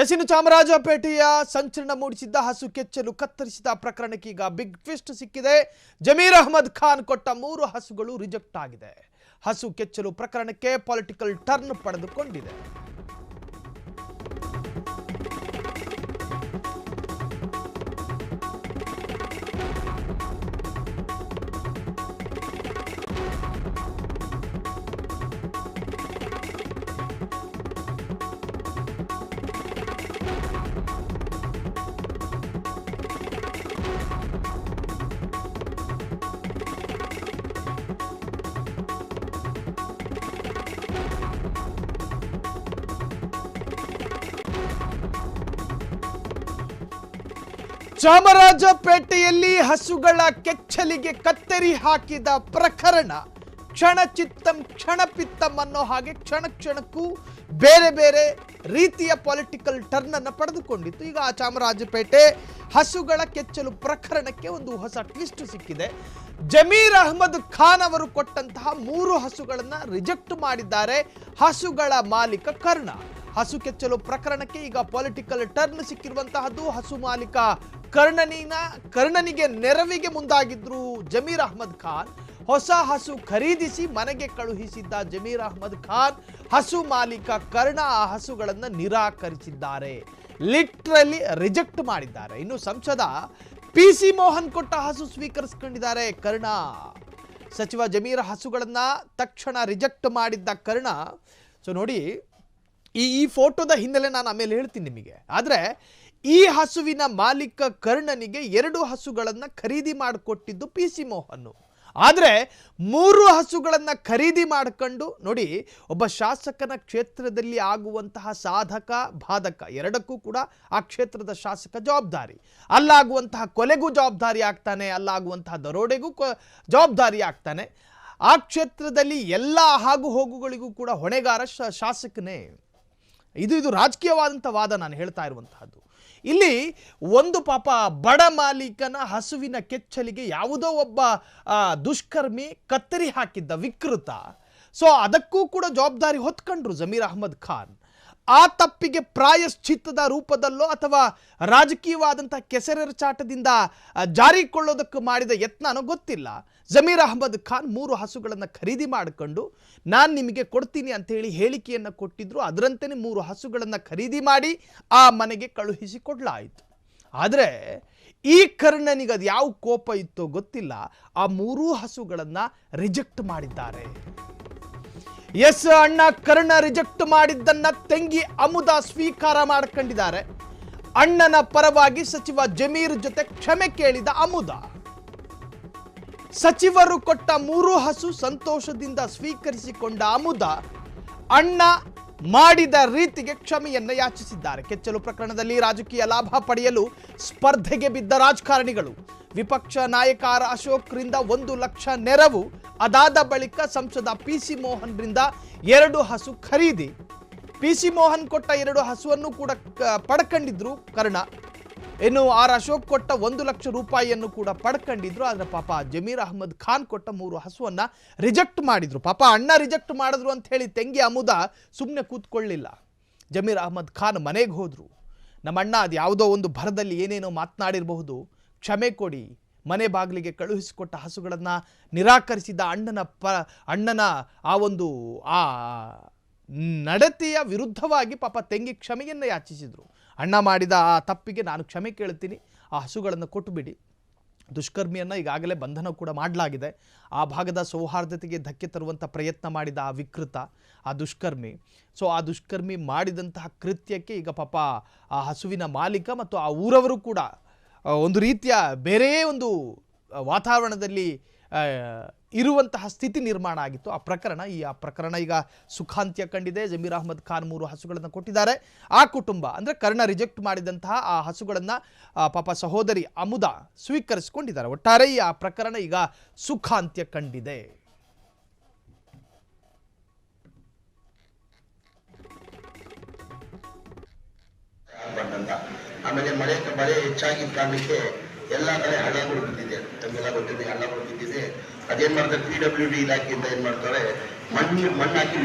ಇನ್ನು ಚಾಮರಾಜಪೇಟೆಯ ಸಂಚಲನ ಮೂಡಿಸಿದ್ದ ಹಸು ಕೆಚ್ಚಲು ಕತ್ತರಿಸಿದ ಪ್ರಕರಣಕ್ಕೆ ಈಗ ಬಿಗ್ ಟ್ವಿಸ್ಟ್ ಸಿಕ್ಕಿದೆ. ಜಮೀರ್ ಅಹ್ಮದ್ ಖಾನ್ ಕೊಟ್ಟ 3 ಹಸುಗಳು ರಿಜೆಕ್ಟ್ ಆಗಿದೆ. ಹಸು ಕೆಚ್ಚಲು ಪ್ರಕರಣಕ್ಕೆ ಪೊಲಿಟಿಕಲ್ ಟರ್ನ್ ಪಡೆದುಕೊಂಡಿದೆ. ಚಾಮರಾಜಪೇಟೆಯಲ್ಲಿ ಹಸುಗಳ ಕೆಚ್ಚಲಿಗೆ ಕತ್ತರಿ ಹಾಕಿದ ಪ್ರಕರಣ ಕ್ಷಣಚಿತ್ತಂ ಕ್ಷಣಪಿತ್ತಂ ಅನ್ನೋ ಹಾಗೆ ಕ್ಷಣ ಕ್ಷಣಕ್ಕೂ ಬೇರೆ ಬೇರೆ ರೀತಿಯ ಪೊಲಿಟಿಕಲ್ ಟರ್ನ್ ಅನ್ನು ಪಡೆದುಕೊಂಡಿತ್ತು. ಈಗ ಚಾಮರಾಜಪೇಟೆ ಹಸುಗಳ ಕೆಚ್ಚಲು ಪ್ರಕರಣಕ್ಕೆ ಒಂದು ಹೊಸ ಟ್ವಿಸ್ಟ್ ಸಿಕ್ಕಿದೆ. ಜಮೀರ್ ಅಹ್ಮದ್ ಖಾನ್ ಅವರು ಕೊಟ್ಟಂತಹ 3 ಹಸುಗಳನ್ನು ರಿಜೆಕ್ಟ್ ಮಾಡಿದ್ದಾರೆ ಹಸುಗಳ ಮಾಲೀಕ ಕರ್ಣ. ಹಸು ಕೆಚ್ಚಲು ಪ್ರಕರಣಕ್ಕೆ ಈಗ ಪೊಲಿಟಿಕಲ್ ಟರ್ನ್ ಸಿಕ್ಕಿರುವಂತಹದ್ದು. ಹಸು ಮಾಲೀಕ ಕರ್ಣನಿಗೆ ನೆರವಿಗೆ ಮುಂದಾಗಿದ್ರು ಜಮೀರ್ ಅಹ್ಮದ್ ಖಾನ್. ಹೊಸ ಹಸು ಖರೀದಿಸಿ ಮನೆಗೆ ಕಳುಹಿಸಿದ್ದ ಜಮೀರ್ ಅಹ್ಮದ್ ಖಾನ್ ಹಸು ಮಾಲೀಕ ಕರ್ಣ ಆ ಹಸುಗಳನ್ನು ನಿರಾಕರಿಸಿದ್ದಾರೆ, ಲಿಟ್ರಲಿ ರಿಜೆಕ್ಟ್ ಮಾಡಿದ್ದಾರೆ. ಇನ್ನು ಸಂಸದ PC ಮೋಹನ್ ಕೊಟ್ಟ ಹಸು ಸ್ವೀಕರಿಸಿಕೊಂಡಿದ್ದಾರೆ ಕರ್ಣ. ಸಚಿವ ಜಮೀರ್ ಹಸುಗಳನ್ನ ತಕ್ಷಣ ರಿಜೆಕ್ಟ್ ಮಾಡಿದ್ದ ಕರ್ಣ. ಸೊ ನೋಡಿ, ಈ ಫೋಟೋದ ಹಿನ್ನೆಲೆ ನಾನು ಆಮೇಲೆ ಹೇಳ್ತೀನಿ ನಿಮಗೆ. ಆದರೆ ಈ ಹಸುವಿನ ಮಾಲೀಕ ಕರ್ಣನಿಗೆ 2 ಹಸುಗಳನ್ನು ಖರೀದಿ ಮಾಡಿಕೊಟ್ಟಿದ್ದು PC ಮೋಹನ್. ಆದರೆ 3 ಹಸುಗಳನ್ನು ಖರೀದಿ ಮಾಡಿಕೊಂಡು ನೋಡಿ, ಒಬ್ಬ ಶಾಸಕನ ಕ್ಷೇತ್ರದಲ್ಲಿ ಆಗುವಂತಹ ಸಾಧಕ ಬಾಧಕ ಎರಡಕ್ಕೂ ಕೂಡ ಆ ಕ್ಷೇತ್ರದ ಶಾಸಕ ಜವಾಬ್ದಾರಿ. ಅಲ್ಲಾಗುವಂತಹ ಕೊಲೆಗೂ ಜವಾಬ್ದಾರಿ ಆಗ್ತಾನೆ, ಅಲ್ಲಾಗುವಂತಹ ದರೋಡೆಗೂ ಜವಾಬ್ದಾರಿ ಆಗ್ತಾನೆ. ಆ ಕ್ಷೇತ್ರದಲ್ಲಿ ಎಲ್ಲ ಆಗು ಹೋಗುಗಳಿಗೂ ಕೂಡ ಹೊಣೆಗಾರ ಶಾಸಕನೇ. ಇದು ರಾಜಕೀಯವಾದಂಥ ವಾದ ನಾನು ಹೇಳ್ತಾ ಇರುವಂತಹದ್ದು. ಇಲ್ಲಿ ಒಂದು ಪಾಪ ಬಡ ಮಾಲೀಕನ ಹಸುವಿನ ಕೆಚ್ಚಲಿಗೆ ಯಾವುದೋ ಒಬ್ಬ ದುಷ್ಕರ್ಮಿ ಕತ್ತರಿ ಹಾಕಿದ್ದ ವಿಕೃತ. ಸೊ ಅದಕ್ಕೂ ಕೂಡ ಜವಾಬ್ದಾರಿ ಹೊತ್ಕೊಂಡ್ರು ಜಮೀರ್ ಅಹ್ಮದ್ ಖಾನ್. ಆ ತಪ್ಪಿಗೆ ಪ್ರಾಯಶ್ಚಿತ್ತದ ರೂಪದಲ್ಲೋ ಅಥವಾ ರಾಜಕೀಯವಾದಂಥ ಕೆಸರೆರಚಾಟದಿಂದ ಜಾರಿಕೊಳ್ಳೋದಕ್ಕೆ ಮಾಡಿದ ಯತ್ನನೋ ಗೊತ್ತಿಲ್ಲ. ಜಮೀರ್ ಅಹ್ಮದ್ ಖಾನ್ 3 ಹಸುಗಳನ್ನು ಖರೀದಿ ಮಾಡಿಕೊಂಡು ನಾನು ನಿಮಗೆ ಕೊಡ್ತೀನಿ ಅಂತೇಳಿ ಹೇಳಿಕೆಯನ್ನು ಕೊಟ್ಟಿದ್ರು. ಅದರಂತೆಯೇ 3 ಹಸುಗಳನ್ನು ಖರೀದಿ ಮಾಡಿ ಆ ಮನೆಗೆ ಕಳುಹಿಸಿ ಕೊಡಲಾಯಿತು. ಆದರೆ ಈ ಕರ್ಣನಿಗೆ ಅದು ಯಾವ ಕೋಪ ಇತ್ತೋ ಗೊತ್ತಿಲ್ಲ, ಆ 3 ಹಸುಗಳನ್ನು ರಿಜೆಕ್ಟ್ ಮಾಡಿದ್ದಾರೆ. ಎಸ್, ಅಣ್ಣ ಕರ್ಣ ರಿಜೆಕ್ಟ್ ಮಾಡಿದ್ದನ್ನ ತಂಗಿ ಅಮುದಾ ಸ್ವೀಕಾರ ಮಾಡ್ಕೊಂಡಿದ್ದಾರೆ. ಅಣ್ಣನ ಪರವಾಗಿ ಸಚಿವ ಜಮೀರ್ ಜೊತೆ ಕ್ಷಮೆ ಕೇಳಿದ ಅಮುದಾ. ಸಚಿವರು ಕೊಟ್ಟ 3 ಹಸು ಸಂತೋಷದಿಂದ ಸ್ವೀಕರಿಸಿಕೊಂಡ ಅಮುದಾ ಅಣ್ಣ ಮಾಡಿದ ರೀತಿಗೆ ಕ್ಷಮೆಯನ್ನ ಯಾಚಿಸಿದ್ದಾರೆ. ಕೆಚ್ಚಲು ಪ್ರಕರಣದಲ್ಲಿ ರಾಜಕೀಯ ಲಾಭ ಪಡೆಯಲು ಸ್ಪರ್ಧೆಗೆ ಬಿದ್ದ ರಾಜಕಾರಣಿಗಳು. ವಿಪಕ್ಷ ನಾಯಕ ಅಶೋಕ್ ರಿಂದ 1 ಲಕ್ಷ ನೆರವು. ಅದಾದ ಬಳಿಕ ಸಂಸದ PC ಮೋಹನ್ರಿಂದ 2 ಹಸು ಖರೀದಿ. PC ಮೋಹನ್ ಕೊಟ್ಟ 2 ಹಸುವನ್ನು ಕೂಡ ಪಡ್ಕೊಂಡಿದ್ರು ಕರ್ಣ. ಇನ್ನು ಅಶೋಕ್ ಕೊಟ್ಟ 1 ಲಕ್ಷ ರೂಪಾಯಿಯನ್ನು ಕೂಡ ಪಡ್ಕೊಂಡಿದ್ರು. ಆದರೆ ಪಾಪ ಜಮೀರ್ ಅಹ್ಮದ್ ಖಾನ್ ಕೊಟ್ಟ 3 ಹಸುವನ್ನ ರಿಜೆಕ್ಟ್ ಮಾಡಿದ್ರು. ಪಾಪ ಅಣ್ಣ ರಿಜೆಕ್ಟ್ ಮಾಡಿದ್ರು ಅಂತ ಹೇಳಿ ತಂಗಿ ಅಮುದಾ ಸುಮ್ಮನೆ ಕೂತ್ಕೊಳ್ಳಿಲ್ಲ. ಜಮೀರ್ ಅಹ್ಮದ್ ಖಾನ್ ಮನೆಗೆ ಹೋದ್ರು. ನಮ್ಮ ಅಣ್ಣ ಅದು ಯಾವುದೋ ಒಂದು ಭರದಲ್ಲಿ ಏನೇನೋ ಮಾತನಾಡಿರಬಹುದು, ಕ್ಷಮೆ ಕೊಡಿ. ಮನೆ ಬಾಗಿಲಿಗೆ ಕಳುಹಿಸಿಕೊಟ್ಟ ಹಸುಗಳನ್ನು ನಿರಾಕರಿಸಿದ ಅಣ್ಣನ ಆ ಒಂದು ನಡತೆಯ ವಿರುದ್ಧವಾಗಿ ಪಾಪ ತಂಗಿ ಕ್ಷಮೆಯನ್ನು ಯಾಚಿಸಿದರು. ಅಣ್ಣ ಮಾಡಿದ ಆ ತಪ್ಪಿಗೆ ನಾನು ಕ್ಷಮೆ ಕೇಳ್ತೀನಿ, ಆ ಹಸುಗಳನ್ನು ಕೊಟ್ಟುಬಿಡಿ. ದುಷ್ಕರ್ಮಿಯನ್ನು ಈಗಾಗಲೇ ಬಂಧನ ಕೂಡ ಮಾಡಲಾಗಿದೆ. ಆ ಭಾಗದ ಸೌಹಾರ್ದತೆಗೆ ಧಕ್ಕೆ ತರುವಂಥ ಪ್ರಯತ್ನ ಮಾಡಿದ ಆ ವಿಕೃತ, ಆ ದುಷ್ಕರ್ಮಿ. ಸೊ ಆ ದುಷ್ಕರ್ಮಿ ಮಾಡಿದಂತಹ ಕೃತ್ಯಕ್ಕೆ ಈಗ ಪಾಪ ಆ ಹಸುವಿನ ಮಾಲೀಕ ಮತ್ತು ಆ ಊರವರು ಕೂಡ ಒಂದು ರೀತಿಯ ಬೇರೆ ಒಂದು ವಾತಾವರಣದಲ್ಲಿ ಇರುವಂತಹ ಸ್ಥಿತಿ ನಿರ್ಮಾಣ ಆಗಿತ್ತು. ಆ ಪ್ರಕರಣ ಈಗ ಸುಖಾಂತ್ಯ ಕಂಡಿದೆ. ಜಮೀರ್ ಅಹ್ಮದ್ ಖಾನ್ 3 ಹಸುಗಳನ್ನು ಕೊಟ್ಟಿದ್ದಾರೆ. ಆ ಕುಟುಂಬ ಅಂದರೆ ಕರ್ಣ ರಿಜೆಕ್ಟ್ ಮಾಡಿದಂತಹ ಆ ಹಸುಗಳನ್ನು ಪಾಪ ಸಹೋದರಿ ಅಮುದಾ ಸ್ವೀಕರಿಸಿಕೊಂಡಿದ್ದಾರೆ. ಒಟ್ಟಾರೆ ಆ ಪ್ರಕರಣ ಈಗ ಸುಖಾಂತ್ಯ ಕಂಡಿದೆ. ಆಮೇಲೆ ಮಳೆ ಹೆಚ್ಚಾಗಿ ಕಾರಣಕ್ಕೆ ಎಲ್ಲ ಕಡೆ ಹಳ್ಳಗಳು ಬಿದ್ದಿದೆ. ತಮಗೆಲ್ಲ ಗೊತ್ತಿದೆ, ಹಳ್ಳಗಳು ಬಿದ್ದಿದೆ. ಅದೇನ್ ಮಾಡ್ತಾರೆ, PWD ಇಲಾಖೆಯಿಂದ ಏನ್ ಮಾಡ್ತಾರೆ, ಮಣ್ಣು ಹಾಕಿ